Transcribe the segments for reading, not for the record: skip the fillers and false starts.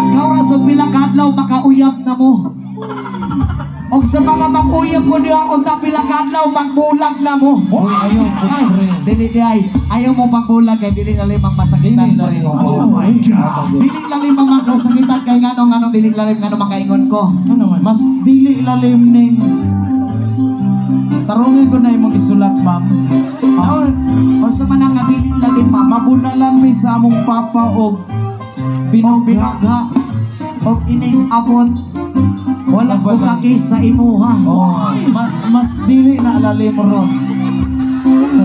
nagkaw ra sa pila ka adlaw makauyab na mo. Og sa mga mag-uyab ko diha unta pila ka adlaw magbulag na mo. Ayaw ko Ay, pre. dili di ay. Ayaw mo magbulag kay dili na limang masakitan Dili mo na rin. limang. Oh my God. Dili na limang masakitan kay nganong dili na limang ngano makaingon ko. Ano naman? Mas dili lalim ning tarungin ko na imong isulat, ma'am. O sa manang nga dili na limang Mabunalan mi sa among papa og binogha binogha og ining abot wala ko kakis sa imuha. Oh, mas dili na lalim ron.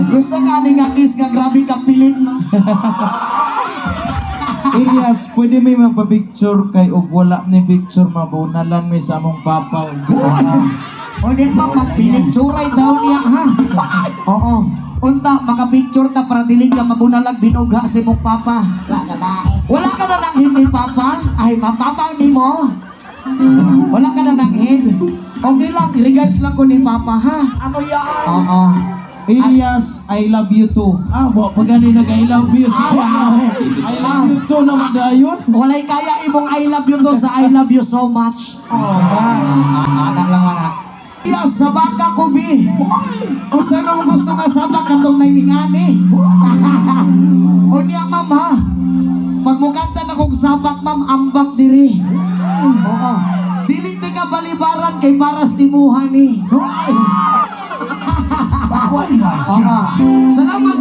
Gusto ka ni nga kiss nga grabe ka pilit mo. Elias, pwede may magpa-picture kay og wala ni picture mabunalan mi sa among papa og O di pa pagpilit suray daw niya ha. Oo. Unta maka-picture ta para dili ka mabunalag binugha si mong papa. Wala ka na nang hindi papa? Ay mapapa ni mo. Wala ka na nang hindi. Okay lang, regards lang ko ni papa ha. Ano yan? Oo. Elias, I love you too. Pag gani nag-I love you siya. I love you too naman dayon. Walay kaya imong I love you to sa I love you so much. Anak lang anak. Yes, sa baka ko bi. Kung saan mo gusto nga sabak katong naingani. O niya mama. Pag mukanta na kong sabak ma'am, ambak diri. Oo. Dili ti ka balibaran kay paras timuhan ni. Oo. Salamat